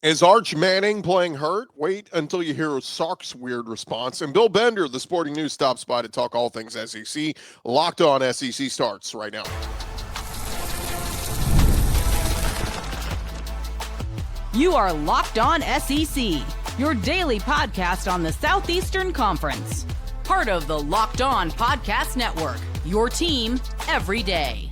Is Arch Manning playing hurt? Wait until you hear Sark's weird response. And Bill Bender, the Sporting News, stops by to talk all things SEC. Locked On SEC starts right now. You are Locked On SEC, your daily podcast on the Southeastern Conference. Part of the Locked On Podcast Network, your team every day.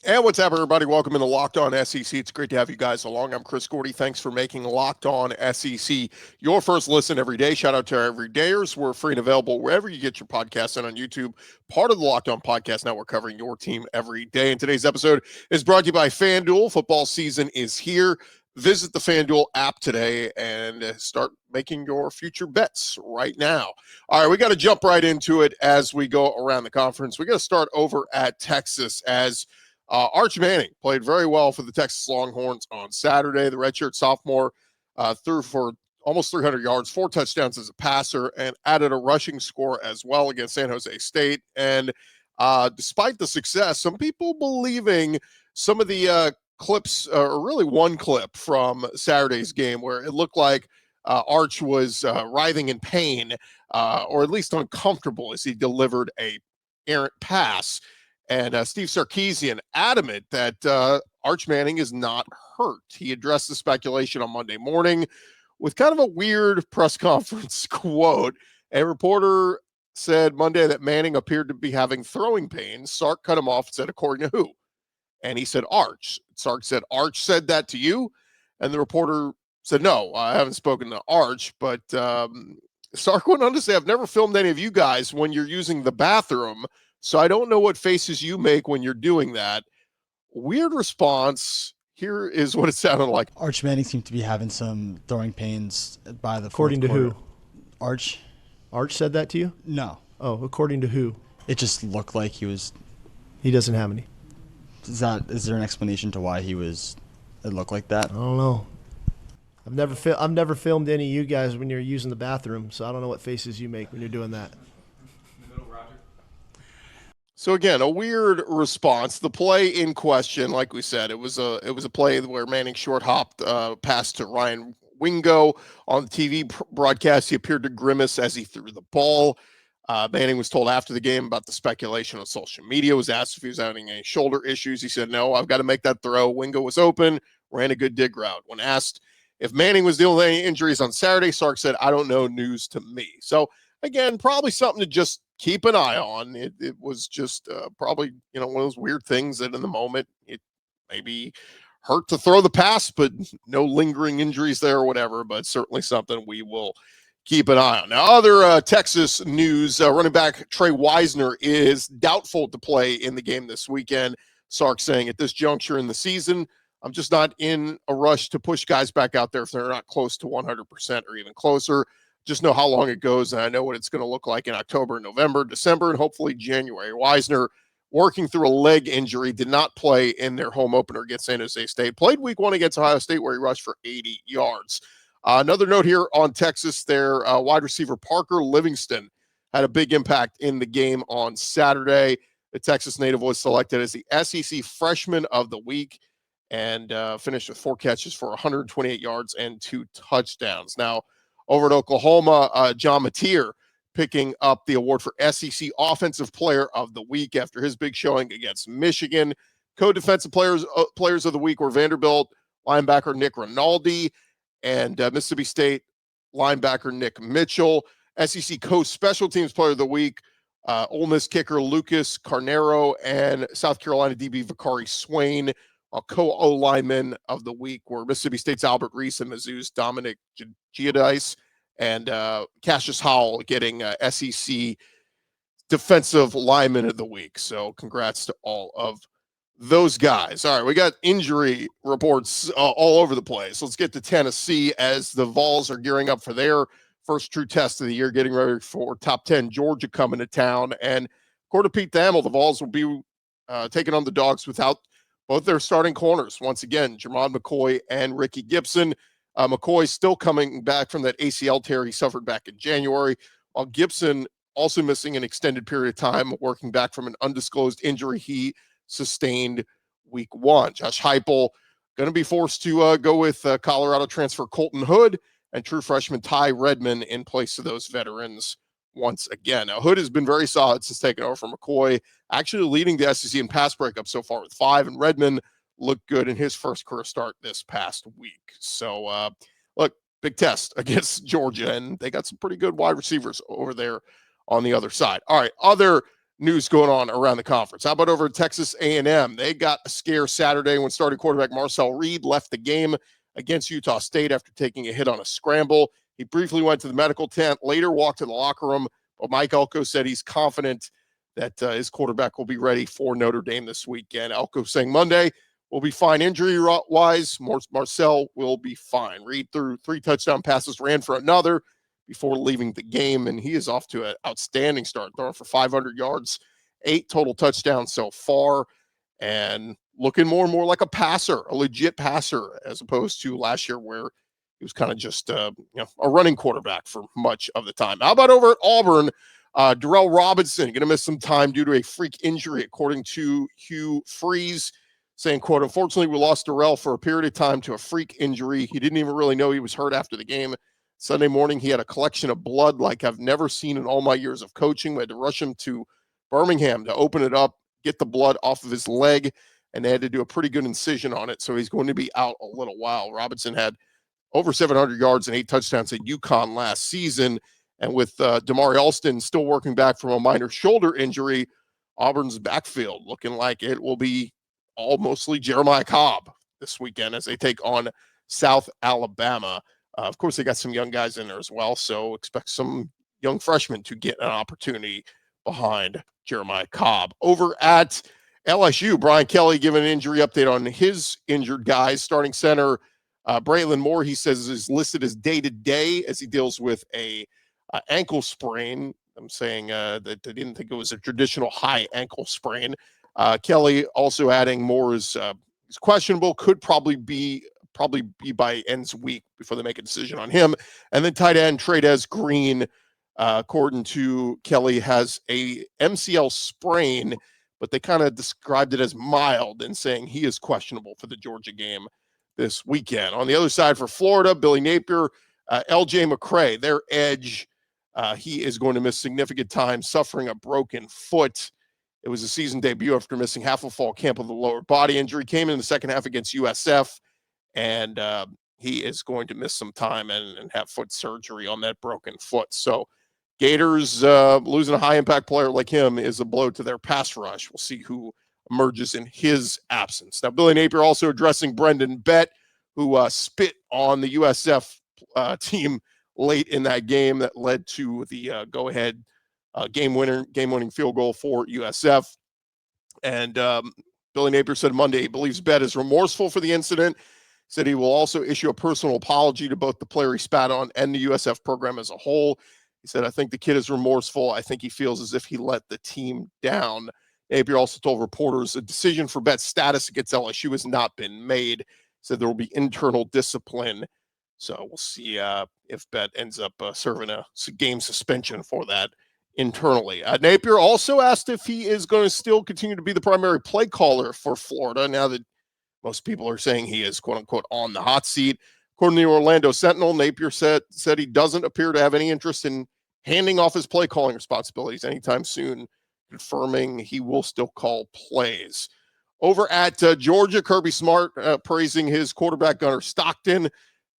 And what's up, everybody? Welcome into Locked On SEC. It's great to have you guys along. I'm Chris Gordy. Thanks for making Locked On SEC your first listen every day. Shout out to our everydayers. We're free and available wherever you get your podcasts and on YouTube. Part of the Locked On Podcast Network, covering your team every day. And today's episode is brought to you by FanDuel. Football season is here. Visit the FanDuel app today and start making your future bets right now. All right, we got to jump right into it as we go around the conference. We got to start over at Texas as Arch Manning played very well for the Texas Longhorns on Saturday. The redshirt sophomore threw for almost 300 yards, 4 touchdowns as a passer, and added a rushing score as well against San Jose State. And despite the success, some people believing some of the clips, or really one clip from Saturday's game where it looked like Arch was writhing in pain, or at least uncomfortable as he delivered a errant pass. And Steve Sarkisian adamant that Arch Manning is not hurt. He addressed the speculation on Monday morning with kind of a weird press conference quote. A reporter said Monday that Manning appeared to be having throwing pains. Sark cut him off and said, according to who? And he said, Arch. Sark said, Arch said that to you? And the reporter said, no, I haven't spoken to Arch. But Sark went on to say, I've never filmed any of you guys when you're using the bathroom, so I don't know what faces you make when you're doing that. Weird response. Here is what it sounded like. Arch Manning seemed to be having some throwing pains by the According to quarter. who? Arch? Arch said that to you? No. Oh, according to who? It just looked like he was. He doesn't have any. Is there an explanation to why it looked like that? I don't know. I've never filmed any of you guys when you're using the bathroom, so I don't know what faces you make when you're doing that. So again, a weird response. The play in question, like we said, it was a play where Manning short hopped pass to Ryan Wingo on the TV broadcast. He appeared to grimace as he threw the ball. Manning was told after the game about the speculation on social media. Was asked if he was having any shoulder issues. He said, no, I've got to make that throw. Wingo was open, ran a good dig route. When asked if Manning was dealing with any injuries on Saturday, Sark said, I don't know, news to me. So again, probably something to just keep an eye on. It was just probably, one of those weird things that in the moment it maybe hurt to throw the pass, but no lingering injuries there or whatever, but certainly something we will keep an eye on. Now, other Texas news, running back Trey Wisner is doubtful to play in the game this weekend. Sark saying at this juncture in the season, I'm just not in a rush to push guys back out there if they're not close to 100% or even closer. Just know how long it goes, and I know what it's going to look like in October, November, December, and hopefully January. Wisner, working through a leg injury, did not play in their home opener against San Jose State. Played week 1 against Ohio State where he rushed for 80 yards. Another note here on Texas, their wide receiver Parker Livingston had a big impact in the game on Saturday. The Texas native was selected as the SEC Freshman of the Week and finished with 4 catches for 128 yards and 2 touchdowns. Now, over at Oklahoma, John Mateer picking up the award for SEC Offensive Player of the Week after his big showing against Michigan. Co-defensive players of the week were Vanderbilt linebacker Nick Rinaldi and Mississippi State linebacker Nick Mitchell. SEC Co-Special Teams Player of the Week, Ole Miss kicker Lucas Carnero and South Carolina DB Vakari Swain. Co-O linemen of the week were Mississippi State's Albert Reese and Mizzou's Dominic Giudice, and Cassius Howell getting SEC Defensive Lineman of the Week. So congrats to all of those guys. All right, we got injury reports all over the place. Let's get to Tennessee as the Vols are gearing up for their first true test of the year, getting ready for top 10 Georgia coming to town. And according to Pete Thamel, the Vols will be taking on the Dogs without both their starting corners. Once again, Jermon McCoy and Ricky Gibson. McCoy still coming back from that ACL tear he suffered back in January, while Gibson also missing an extended period of time, working back from an undisclosed injury he sustained week 1. Josh Heupel going to be forced to go with Colorado transfer Colton Hood and true freshman Ty Redmond in place of those veterans once again. Now, Hood has been very solid since taking over from McCoy, actually leading the SEC in pass breakup so far with 5, and Redmond looked good in his first career start this past week. So, look, big test against Georgia, and they got some pretty good wide receivers over there on the other side. All right, other news going on around the conference. How about over at Texas A&M? They got a scare Saturday when starting quarterback Marcel Reed left the game against Utah State after taking a hit on a scramble. He briefly went to the medical tent, later walked to the locker room, but Mike Elko said he's confident that his quarterback will be ready for Notre Dame this weekend. Elko saying Monday will be fine injury-wise. Marcel will be fine. Reed threw 3 touchdown passes, ran for another before leaving the game, and he is off to an outstanding start, throwing for 500 yards, 8 total touchdowns so far, and looking more and more like a passer, a legit passer, as opposed to last year where he was kind of just a running quarterback for much of the time. How about over at Auburn? Darrell Robinson going to miss some time due to a freak injury, according to Hugh Freeze, saying, quote, unfortunately, we lost Darrell for a period of time to a freak injury. He didn't even really know he was hurt after the game. Sunday morning, he had a collection of blood like I've never seen in all my years of coaching. We had to rush him to Birmingham to open it up, get the blood off of his leg, and they had to do a pretty good incision on it. So he's going to be out a little while. Robinson had over 700 yards and 8 touchdowns at UConn last season. And with Damari Alston still working back from a minor shoulder injury, Auburn's backfield looking like it will be all mostly Jeremiah Cobb this weekend as they take on South Alabama. Of course, they got some young guys in there as well, so expect some young freshmen to get an opportunity behind Jeremiah Cobb. Over at LSU, Brian Kelly giving an injury update on his injured guys. Starting center Braylon Moore, he says, is listed as day-to-day as he deals with a ankle sprain. I'm saying that they didn't think it was a traditional high ankle sprain. Kelly also adding Moore is questionable, could probably be by ends week before they make a decision on him. And then tight end Trey'Dez Green, according to Kelly, has a MCL sprain, but they kind of described it as mild and saying he is questionable for the Georgia game this weekend. On the other side for Florida, Billy Napier, LJ McCray, their edge, he is going to miss significant time, suffering a broken foot. It was a season debut after missing half of fall camp with a lower body injury. Came in the second half against USF, and he is going to miss some time and have foot surgery on that broken foot. So Gators losing a high-impact player like him is a blow to their pass rush. We'll see who emerges in his absence. Now, Billy Napier also addressing Brendan Bett, who spit on the USF team late in that game that led to the go-ahead game-winning field goal for USF. And Billy Napier said Monday he believes Bett is remorseful for the incident. Said he will also issue a personal apology to both the player he spat on and the USF program as a whole. He said, I think the kid is remorseful. I think he feels as if he let the team down. Napier also told reporters a decision for Bett's status against LSU has not been made. He said there will be internal discipline. So we'll see if Bett ends up serving a game suspension for that internally. Napier also asked if he is going to still continue to be the primary play caller for Florida now that most people are saying he is, quote unquote, on the hot seat. According to the Orlando Sentinel, Napier said he doesn't appear to have any interest in handing off his play calling responsibilities anytime soon, confirming he will still call plays. Over at Georgia, Kirby Smart praising his quarterback Gunnar Stockton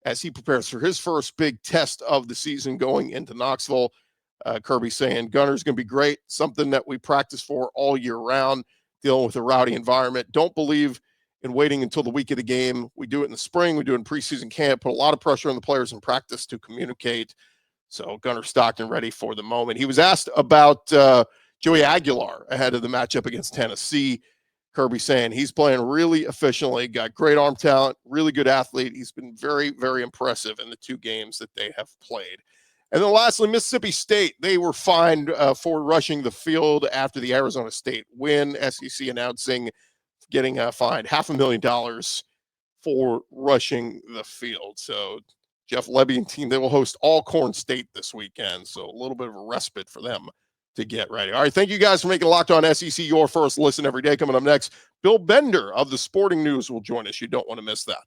as he prepares for his first big test of the season going into Knoxville. Kirby saying Gunner's going to be great, something that we practice for all year round, dealing with a rowdy environment. Don't believe in waiting until the week of the game. We do it in the spring. We do it in preseason camp, put a lot of pressure on the players in practice to communicate. So Gunnar Stockton ready for the moment. He was asked about Joey Aguilar ahead of the matchup against Tennessee. Kirby saying he's playing really efficiently, got great arm talent, really good athlete. He's been very, very impressive in the 2 games that they have played. And then lastly, Mississippi State, they were fined for rushing the field after the Arizona State win. SEC announcing getting fined $500,000 for rushing the field. So Jeff Lebby and team, they will host Alcorn State this weekend. So a little bit of a respite for them to get ready. All right, thank you guys for making Locked On SEC your first listen every day. Coming up next, Bill Bender of the Sporting News will join us. You don't want to miss that.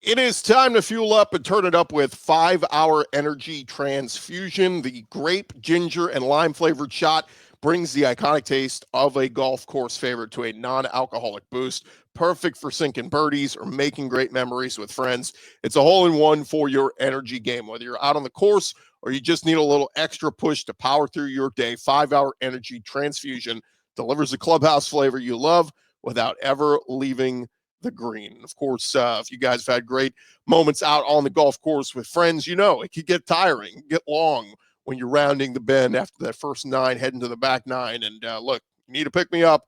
It is time to fuel up and turn it up with 5-Hour Energy Transfusion. The grape, ginger, and lime flavored shot brings the iconic taste of a golf course favorite to a non-alcoholic boost. Perfect for sinking birdies or making great memories with friends. It's a hole-in-one for your energy game. Whether you're out on the course or you just need a little extra push to power through your day, 5-Hour Energy Transfusion delivers the clubhouse flavor you love without ever leaving the green. Of course, if you guys have had great moments out on the golf course with friends, you know it could get tiring, get long when you're rounding the bend after that first 9, heading to the back 9. And look, you need to pick me up.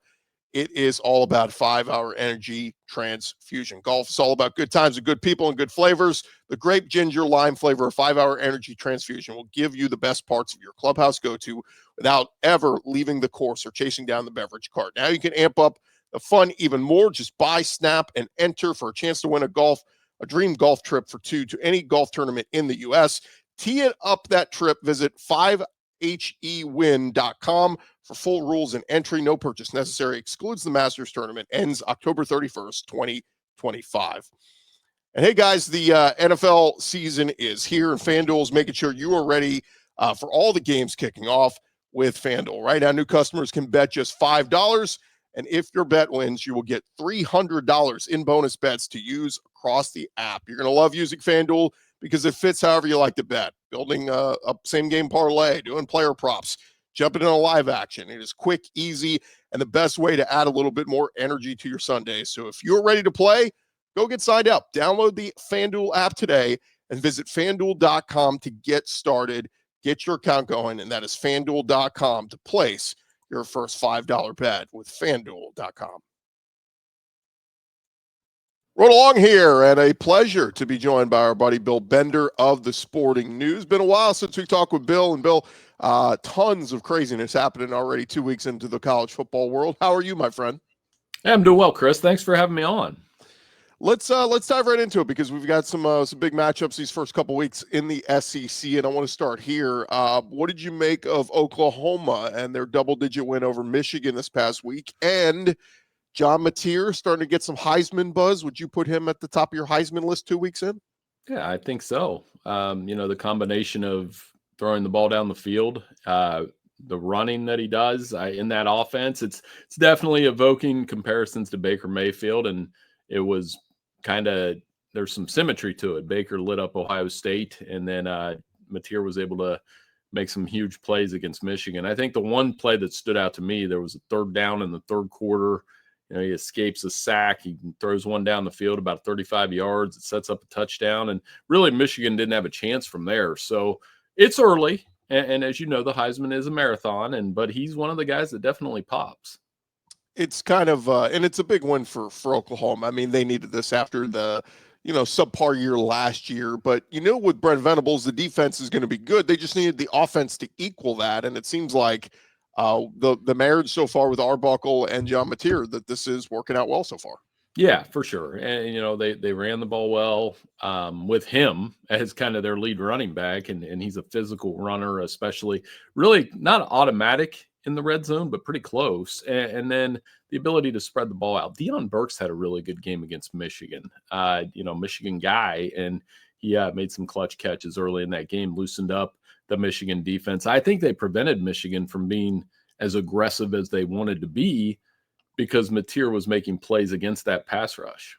It is all about 5-Hour Energy Transfusion. Golf is all about good times and good people and good flavors. The grape, ginger, lime flavor of 5-Hour Energy Transfusion will give you the best parts of your clubhouse go-to without ever leaving the course or chasing down the beverage cart. Now you can amp up the fun even more. Just buy, snap, and enter for a chance to win a dream golf trip for 2 to any golf tournament in the U.S. Tee it up that trip. Visit 5hewin.com for full rules and entry. No purchase necessary. Excludes the Masters tournament. Ends October 31st, 2025. And hey, guys, the NFL season is here, and FanDuel is making sure you are ready for all the games kicking off with FanDuel. Right now, new customers can bet just $5. And if your bet wins, you will get $300 in bonus bets to use across the app. You're going to love using FanDuel because it fits however you like to bet. Building a same-game parlay, doing player props, jumping in a live action. It is quick, easy, and the best way to add a little bit more energy to your Sunday. So if you're ready to play, go get signed up. Download the FanDuel app today and visit FanDuel.com to get started. Get your account going, and that is FanDuel.com to place your first $5 bet with FanDuel.com. Roll along here, and a pleasure to be joined by our buddy Bill Bender of the Sporting News. Been a while since we talked with Bill, and Bill, tons of craziness happening already 2 weeks into the college football world. How are you, my friend? Hey, I'm doing well, Chris. Thanks for having me on. Let's dive right into it because we've got some big matchups these first couple weeks in the SEC, and I want to start here. What did you make of Oklahoma and their double-digit win over Michigan this past week? And John Mateer starting to get some Heisman buzz. Would you put him at the top of your Heisman list 2 weeks in? Yeah, I think so. The combination of throwing the ball down the field, the running that he does in that offense, it's definitely evoking comparisons to Baker Mayfield, and it was kind of, there's some symmetry to it. Baker lit up Ohio State, and then Mateer was able to make some huge plays against Michigan. I think the one play that stood out to me, there was a third down in the third quarter. He escapes a sack. He throws one down the field about 35 yards. It sets up a touchdown, and really Michigan didn't have a chance from there. So it's early, and as you know, the Heisman is a marathon, but he's one of the guys that definitely pops. It's kind of, and it's a big win for Oklahoma. I mean, they needed this after the, subpar year last year. But, with Brent Venables, the defense is going to be good. They just needed the offense to equal that. And it seems like the marriage so far with Arbuckle and John Mateer, that this is working out well so far. Yeah, for sure. And, they ran the ball well with him as kind of their lead running back. And he's a physical runner, especially really not automatic in the red zone, but pretty close. And then the ability to spread the ball out. Deion Burks had a really good game against Michigan, Michigan guy. And he made some clutch catches early in that game, loosened up the Michigan defense. I think they prevented Michigan from being as aggressive as they wanted to be because Mateer was making plays against that pass rush.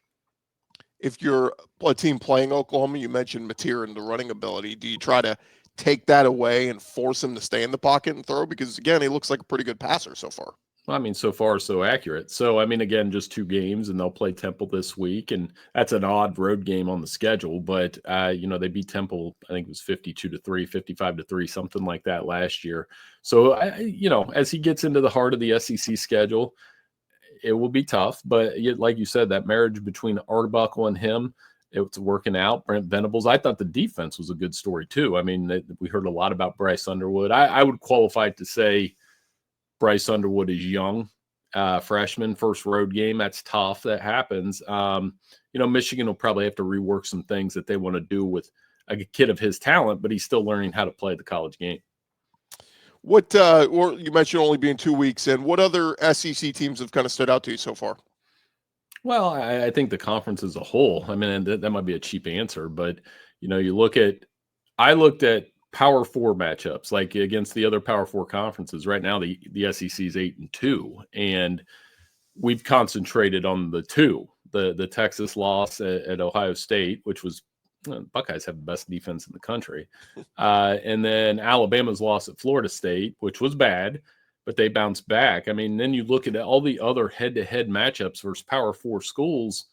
If you're a team playing Oklahoma, you mentioned Mateer and the running ability. Do you try to take that away and force him to stay in the pocket and throw? Because, again, he looks like a pretty good passer so far. Well, I mean, so far, so accurate. So, I mean, again, just 2 games, and they'll play Temple this week, and that's an odd road game on the schedule. But, they beat Temple, I think it was 52-3, 55-3, something like that last year. So, as he gets into the heart of the SEC schedule, it will be tough. But like you said, that marriage between Arbuckle and him, it's working out. Brent Venables, I thought the defense was a good story too. I mean, we heard a lot about Bryce Underwood. I would qualify it to say Bryce Underwood is young, freshman, first road game. That's tough. That happens. Michigan will probably have to rework some things that they want to do with a kid of his talent, but he's still learning how to play the college game. What, or you mentioned only being 2 weeks in, what other SEC teams have kind of stood out to you so far? Well, I think the conference as a whole, I mean, that might be a cheap answer, but, I looked at Power 4 matchups, like against the other Power 4 conferences. Right now, the SEC is 8-2, and we've concentrated on the two, the Texas loss at Ohio State, which was, Buckeyes have the best defense in the country. And then Alabama's loss at Florida State, which was bad, but they bounced back. I mean, then you look at all the other head-to-head matchups versus Power 4 schools.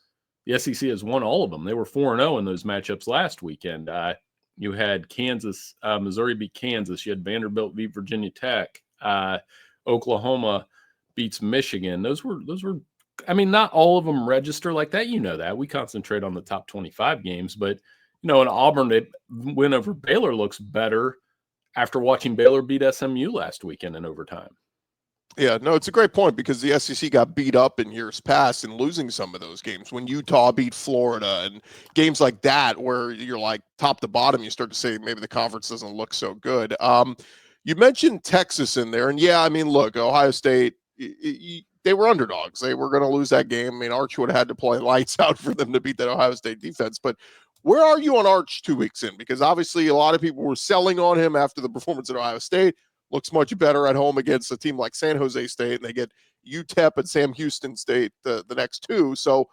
The SEC has won all of them. They were 4-0 in those matchups last weekend. You had Kansas, Missouri beat Kansas. You had Vanderbilt beat Virginia Tech. Oklahoma beats Michigan. Those were. I mean, not all of them register like that. You know that. We concentrate on the top 25 games, but in Auburn, win over Baylor looks better after watching Baylor beat SMU last weekend in overtime. Yeah, no, it's a great point because the SEC got beat up in years past and losing some of those games. When Utah beat Florida and games like that where you're like top to bottom, you start to say maybe the conference doesn't look so good. You mentioned Texas in there, and yeah, I mean, look, Ohio State, they were underdogs. They were going to lose that game. I mean, Arch would have had to play lights out for them to beat that Ohio State defense. But where are you on Arch 2 weeks in? Because obviously a lot of people were selling on him after the performance at Ohio State. Looks much better at home against a team like San Jose State, and they get UTEP and Sam Houston State the next two. So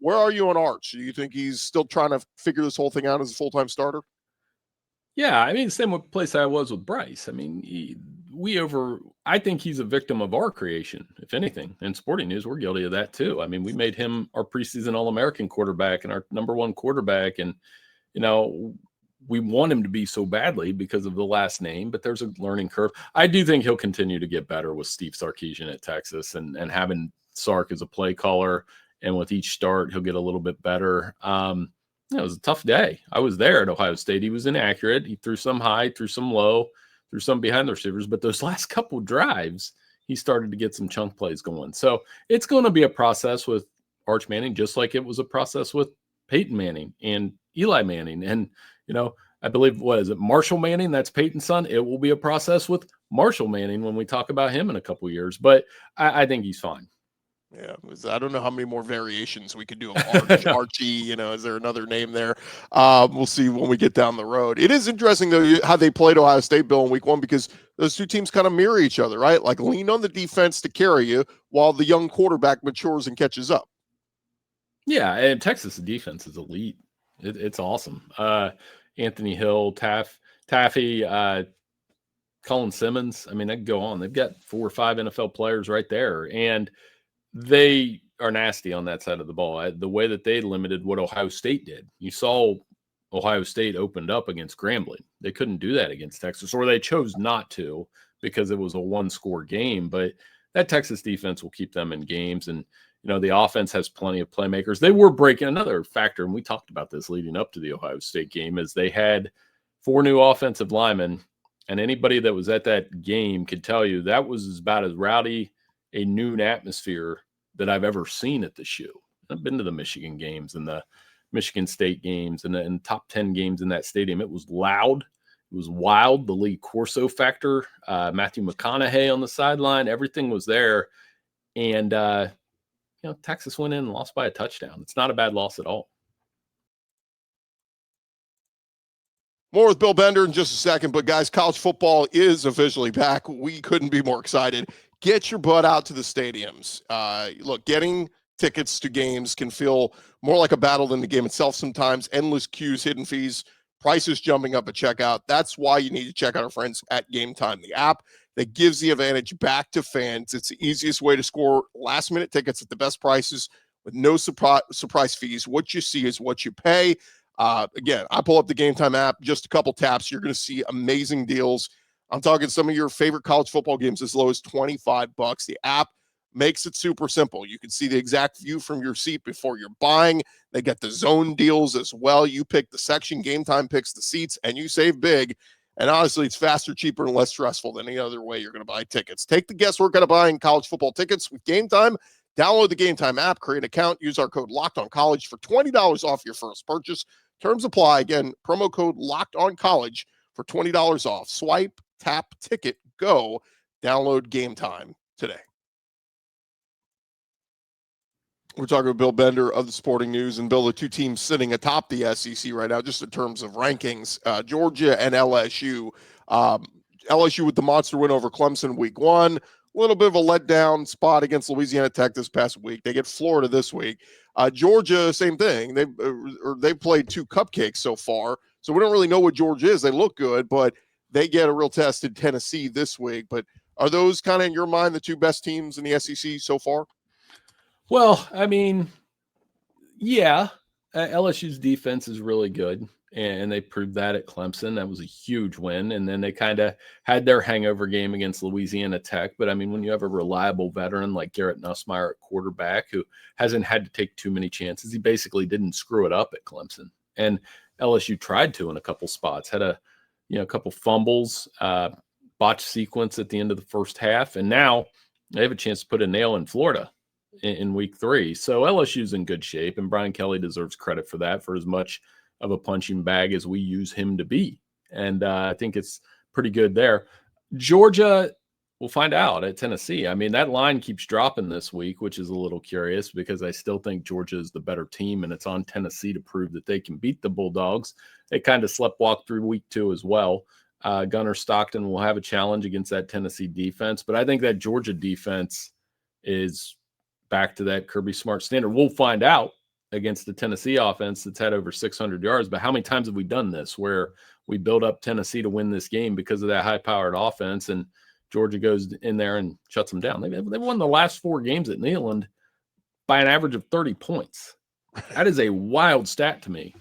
where are you on Arch? Do you think he's still trying to figure this whole thing out as a full-time starter? Yeah, I mean, same place I was with Bryce. I mean, I think he's a victim of our creation, if anything. In Sporting News, we're guilty of that too. I mean, we made him our preseason All-American quarterback and our number one quarterback. And, we want him to be so badly because of the last name, but there's a learning curve. I do think he'll continue to get better with Steve Sarkisian at Texas and having Sark as a play caller. And with each start, he'll get a little bit better. It was a tough day. I was there at Ohio State. He was inaccurate. He threw some high, threw some low, threw some behind the receivers. But those last couple of drives, he started to get some chunk plays going. So it's going to be a process with Arch Manning, just like it was a process with Peyton Manning and Eli Manning. And, I believe, Marshall Manning? That's Peyton's son. It will be a process with Marshall Manning when we talk about him in a couple of years. But I think he's fine. Yeah, I don't know how many more variations we could do of Arch, Archie. Is there another name there? We'll see when we get down the road. It is interesting, though, how they played Ohio State, Bill, in week one, because those two teams kind of mirror each other, right? Like lean on the defense to carry you while the young quarterback matures and catches up. Yeah, and Texas' defense is elite. It's awesome. Anthony Hill, Taffy, Colin Simmons. I mean, I could go on. They've got 4 or 5 NFL players right there, and they are nasty on that side of the ball. The way that they limited what Ohio State did. You saw Ohio State opened up against Grambling. They couldn't do that against Texas, or they chose not to because it was a one-score game. But that Texas defense will keep them in games, and the offense has plenty of playmakers. They were breaking another factor, and we talked about this leading up to the Ohio State game, is they had 4 new offensive linemen, and anybody that was at that game could tell you that was about as rowdy a noon atmosphere that I've ever seen at the shoe. I've been to the Michigan games and the Michigan State games and the top 10 games in that stadium. It was loud. It was wild. The Lee Corso factor, Matthew McConaughey on the sideline, everything was there. And, Texas went in and lost by a touchdown. It's not a bad loss at all. More with Bill Bender in just a second, but guys, college football is officially back. We couldn't be more excited. Get your butt out to the stadiums. Look, getting tickets to games can feel more like a battle than the game itself sometimes. Endless queues, hidden fees, prices jumping up at checkout. That's why you need to check out our friends at Game Time, the app that gives the advantage back to fans. It's the easiest way to score last-minute tickets at the best prices with no surprise fees. What you see is what you pay. Again, I pull up the Game Time app, just a couple taps. You're going to see amazing deals. I'm talking some of your favorite college football games as low as $25. The app makes it super simple. You can see the exact view from your seat before you're buying. They get the zone deals as well. You pick the section, Game Time picks the seats, and you save big. And honestly, it's faster, cheaper, and less stressful than any other way you're going to buy tickets. Take the guesswork out of buying college football tickets with Game Time. Download the Game Time app, create an account, use our code LOCKEDONCollege for $20 off your first purchase. Terms apply. Again, promo code Locked On College for $20 off. Swipe, tap, ticket, go. Download Game Time today. We're talking with Bill Bender of the Sporting News, and Bill, the two teams sitting atop the SEC right now, just in terms of rankings, Georgia and LSU. LSU with the monster win over Clemson week 1. A little bit of a letdown spot against Louisiana Tech this past week. They get Florida this week. Georgia, same thing. They've played 2 cupcakes so far, so we don't really know what Georgia is. They look good, but they get a real test in Tennessee this week. But are those kind of, in your mind, the 2 best teams in the SEC so far? Well, I mean, yeah, LSU's defense is really good, and they proved that at Clemson. That was a huge win, and then they kind of had their hangover game against Louisiana Tech. But, I mean, when you have a reliable veteran like Garrett Nussmeier at quarterback who hasn't had to take too many chances, he basically didn't screw it up at Clemson. And LSU tried to in a couple spots, had a couple fumbles, botched sequence at the end of the first half, and now they have a chance to put a nail in Florida in week 3. So LSU's in good shape, and Brian Kelly deserves credit for that, for as much of a punching bag as we use him to be. And I think it's pretty good there. Georgia, we'll find out at Tennessee. I mean, that line keeps dropping this week, which is a little curious because I still think Georgia is the better team, and it's on Tennessee to prove that they can beat the Bulldogs. They kind of sleptwalked through week 2 as well. Gunnar Stockton will have a challenge against that Tennessee defense, but I think that Georgia defense is back to that Kirby Smart standard. We'll find out against the Tennessee offense that's had over 600 yards. But how many times have we done this where we build up Tennessee to win this game because of that high-powered offense, and Georgia goes in there and shuts them down? They've won the last 4 games at Neyland by an average of 30 points. That is a wild stat to me.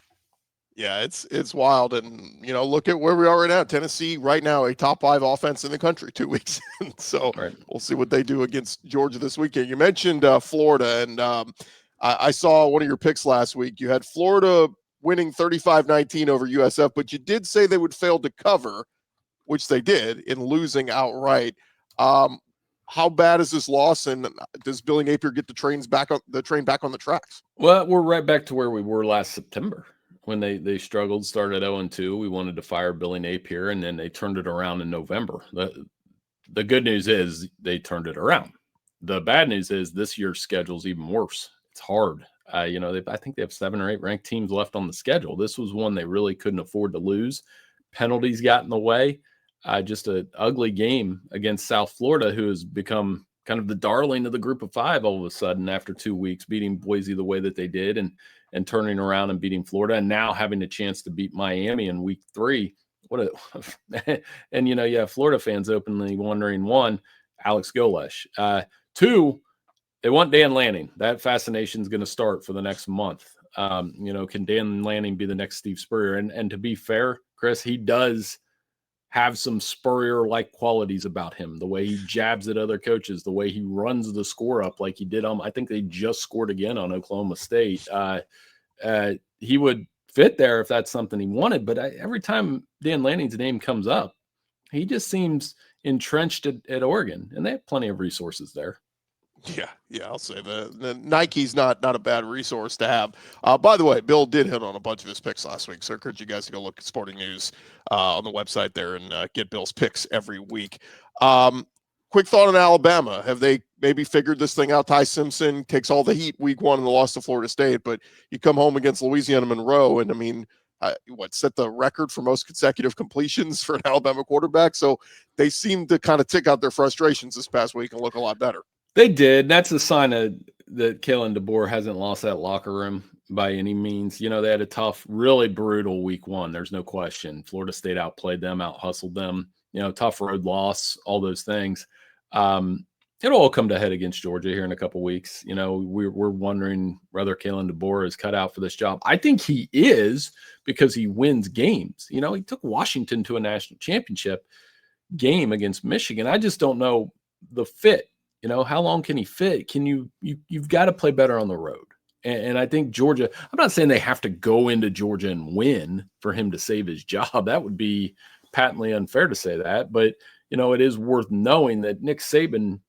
Yeah, it's wild. And, look at where we are right now. Tennessee right now, a top 5 offense in the country 2 weeks. So right. We'll see what they do against Georgia this weekend. You mentioned Florida, and I saw one of your picks last week. You had Florida winning 35-19 over USF, but you did say they would fail to cover, which they did in losing outright. How bad is this loss, and does Billy Napier get the train back on the tracks? Well, we're right back to where we were last September. When they struggled, started 0-2, we wanted to fire Billy Napier, and then they turned it around in November. The good news is they turned it around. The bad news is this year's schedule is even worse. It's hard. I think they have 7 or 8 ranked teams left on the schedule. This was one they really couldn't afford to lose. Penalties got in the way. Just an ugly game against South Florida, who has become kind of the darling of the group of 5 all of a sudden after 2 weeks, beating Boise the way that they did and turning around and beating Florida, and now having a chance to beat Miami in week 3. And you have Florida fans openly wondering, 1, Alex Golesh. 2, they want Dan Lanning. That fascination is going to start for the next month. Can Dan Lanning be the next Steve Spurrier? And to be fair, Chris, he does have some Spurrier-like qualities about him, the way he jabs at other coaches, the way he runs the score up like he did on, I think they just scored again on Oklahoma State. He would fit there if that's something he wanted, but every time Dan Lanning's name comes up, he just seems entrenched at Oregon, and they have plenty of resources there. Yeah, I'll say the Nike's not a bad resource to have. By the way, Bill did hit on a bunch of his picks last week, so I encourage you guys to go look at Sporting News on the website there and get Bill's picks every week. Quick thought on Alabama. Have they maybe figured this thing out? Ty Simpson takes all the heat week 1 in the loss to Florida State, but you come home against Louisiana Monroe, and I mean, set the record for most consecutive completions for an Alabama quarterback. So they seem to kind of tick out their frustrations this past week and look a lot better. They did. That's a sign that Kalen DeBoer hasn't lost that locker room by any means. They had a tough, really brutal week 1. There's no question. Florida State outplayed them, out-hustled them. Tough road loss, all those things. It'll all come to head against Georgia here in a couple weeks. We're wondering whether Kalen DeBoer is cut out for this job. I think he is, because he wins games. He took Washington to a national championship game against Michigan. I just don't know the fit. How long can he fit? You've got to play better on the road. And I think Georgia, I'm not saying they have to go into Georgia and win for him to save his job. That would be patently unfair to say that. But, it is worth knowing that Nick Saban,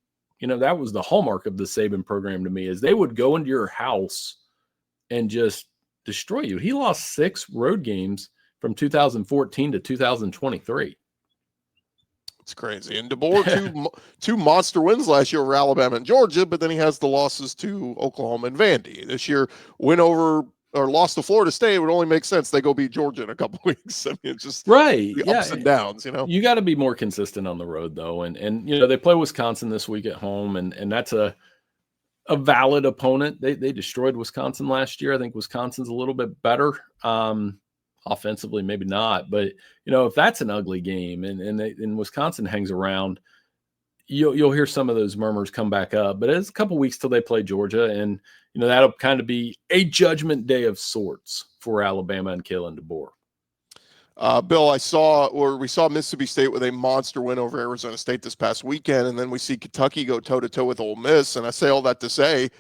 that was the hallmark of the Saban program to me, is they would go into your house and just destroy you. He lost 6 road games from 2014 to 2023. It's crazy. And DeBoer, two monster wins last year over Alabama and Georgia, but then he has the losses to Oklahoma and Vandy. This year, win over or lost to Florida State, it would only make sense they go beat Georgia in a couple weeks. I mean, it's just right. the ups and downs, you know. You got to be more consistent on the road, though. And you know, they play Wisconsin this week at home, and that's a valid opponent. They destroyed Wisconsin last year. I think Wisconsin's a little bit better. Offensively, maybe not, but you know, if that's an ugly game and Wisconsin hangs around, you'll hear some of those murmurs come back up. But it's a couple weeks till they play Georgia, and you know, that'll kind of be a judgment day of sorts for Alabama and Kalen DeBoer. Bill, we saw Mississippi State with a monster win over Arizona State this past weekend, and then we see Kentucky go toe-to-toe with Ole Miss. And I say all that to say,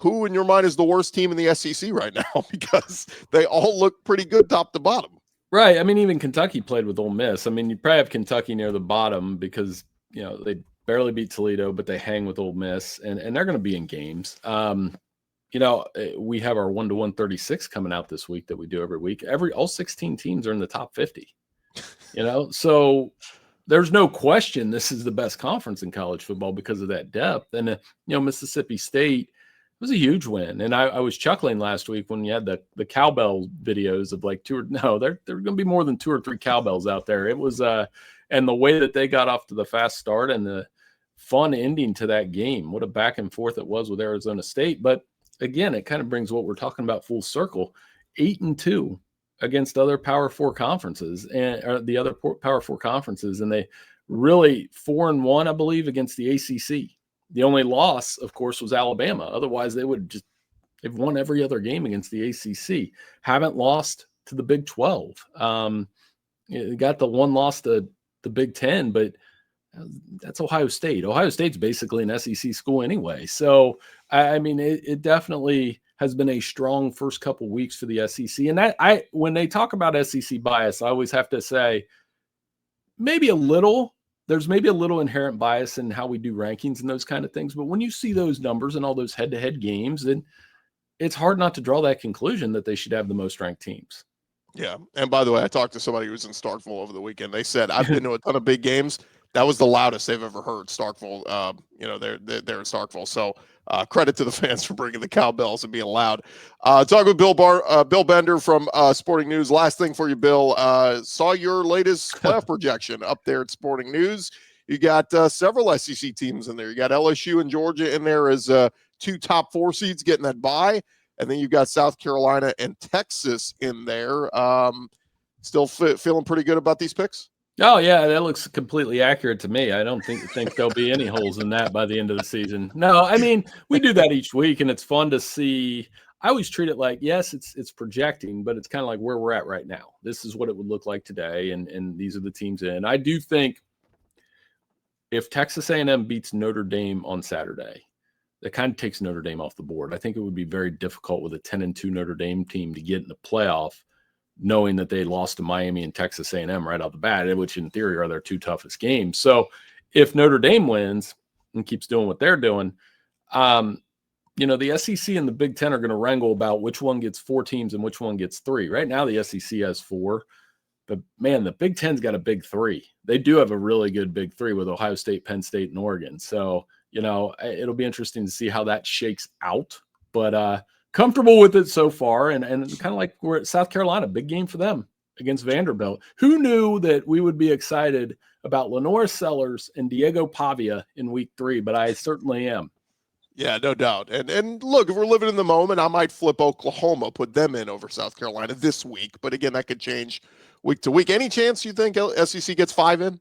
who in your mind is the worst team in the SEC right now? Because they all look pretty good top to bottom. Right. I mean, even Kentucky played with Ole Miss. I mean, you probably have Kentucky near the bottom because, you know, they barely beat Toledo, but they hang with Ole Miss, and they're going to be in games. You know, we have our 1-to-136 coming out this week that we do every week. All 16 teams are in the top 50. You know, so there's no question this is the best conference in college football because of that depth. And, you know, Mississippi State was a huge win. And I was chuckling last week when you had the cowbell videos of like there are going to be more than 2 or 3 cowbells out there. It was, and the way that they got off to the fast start and the fun ending to that game, what a back and forth it was with Arizona State. But again, it kind of brings what we're talking about full circle. 8-2 against other Power 4 conferences and the other Power 4 conferences. And they really 4-1, I believe, against the ACC. The only loss, of course, was Alabama. Otherwise, they've won every other game against the ACC. Haven't lost to the Big 12. Got the one loss to the Big 10, but that's Ohio State. Ohio State's basically an SEC school anyway. So, I mean, it definitely has been a strong first couple weeks for the SEC. And when they talk about SEC bias, I always have to say there's maybe a little inherent bias in how we do rankings and those kind of things. But when you see those numbers and all those head-to-head games, then it's hard not to draw that conclusion that they should have the most ranked teams. Yeah. And by the way, I talked to somebody who was in Starkville over the weekend. They said, I've been to a ton of big games. That was the loudest they've ever heard Starkville. They're in Starkville. So credit to the fans for bringing the cowbells and being loud. Talking with Bill Bender from Sporting News. Last thing for you, Bill. Saw your latest playoff projection up there at Sporting News. You got several SEC teams in there. You got LSU and Georgia in there as 2 top 4 seeds getting that bye. And then you've got South Carolina and Texas in there. Still feeling pretty good about these picks? Oh, yeah, that looks completely accurate to me. I don't think there'll be any holes in that by the end of the season. No, I mean, we do that each week, and it's fun to see. I always treat it like, yes, it's projecting, but it's kind of like where we're at right now. This is what it would look like today, and these are the teams in. I do think if Texas A&M beats Notre Dame on Saturday, that kind of takes Notre Dame off the board. I think it would be very difficult with a 10-2 Notre Dame team to get in the playoff, knowing that they lost to Miami and Texas A&M right out the bat, which in theory are their 2 toughest games. So if Notre Dame wins and keeps doing what they're doing, the SEC and the Big Ten are going to wrangle about which one gets 4 teams and which one gets 3. Right now, the SEC has 4. But, man, the Big Ten's got a big 3. They do have a really good big 3 with Ohio State, Penn State, and Oregon. So, it'll be interesting to see how that shakes out. But comfortable with it so far. And kind of like we're at South Carolina, big game for them against Vanderbilt. Who knew that we would be excited about Lenore Sellers and Diego Pavia in week 3? But I certainly am. Yeah, no doubt. And look, if we're living in the moment, I might flip Oklahoma, put them in over South Carolina this week. But again, that could change week to week. Any chance you think SEC gets 5 in?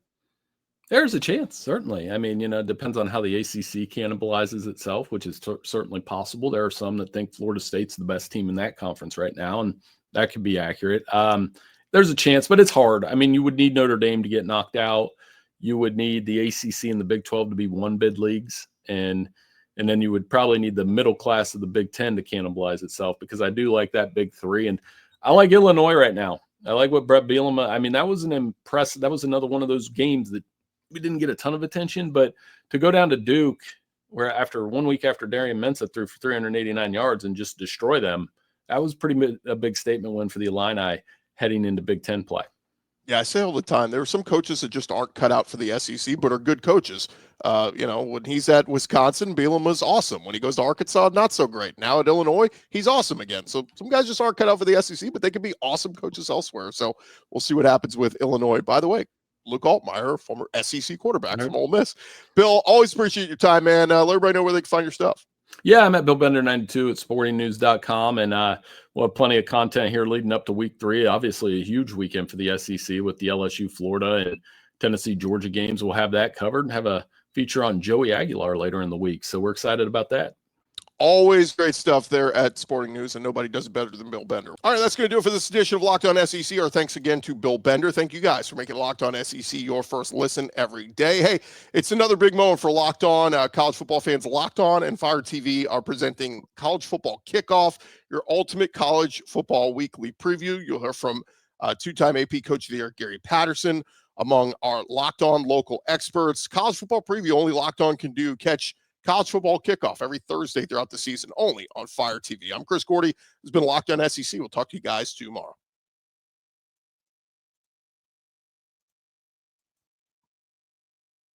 There's a chance, certainly. I mean, it depends on how the ACC cannibalizes itself, which is certainly possible. There are some that think Florida State's the best team in that conference right now, and that could be accurate. There's a chance, but it's hard. I mean, you would need Notre Dame to get knocked out. You would need the ACC and the Big 12 to be 1-bid leagues, and then you would probably need the middle class of the Big 10 to cannibalize itself, because I do like that Big 3, and I like Illinois right now. I like what Brett Bielema – I mean, that was that was another one of those games that we didn't get a ton of attention, but to go down to Duke, where after 1 week after Darian Mensah threw for 389 yards and just destroy them, that was a big statement win for the Illini heading into Big Ten play. Yeah, I say all the time, there are some coaches that just aren't cut out for the SEC, but are good coaches. When he's at Wisconsin, Bielema was awesome. When he goes to Arkansas, not so great. Now at Illinois, he's awesome again. So some guys just aren't cut out for the SEC, but they can be awesome coaches elsewhere. So we'll see what happens with Illinois. By the way, Luke Altmaier, former SEC quarterback from Ole Miss. Bill, always appreciate your time, man. Let everybody know where they can find your stuff. Yeah, I'm at BillBender92 at sportingnews.com, and we'll have plenty of content here leading up to week 3. Obviously, a huge weekend for the SEC with the LSU, Florida, and Tennessee, Georgia games. We'll have that covered and have a feature on Joey Aguilar later in the week. So we're excited about that. Always great stuff there at Sporting News, and nobody does it better than Bill Bender. All right, that's going to do it for this edition of Locked On SEC. Our thanks again to Bill Bender. Thank you guys for making Locked On SEC your first listen every day. Hey, it's another big moment for Locked On. College football fans. Locked On and Fire TV are presenting College Football Kickoff, your ultimate college football weekly preview. You'll hear from two-time AP Coach of the Year, Gary Patterson, among our Locked On local experts. College football preview only Locked On can do. Catch College Football Kickoff every Thursday throughout the season, only on Fire TV. I'm Chris Gordy. It's been Locked On SEC. We'll talk to you guys tomorrow.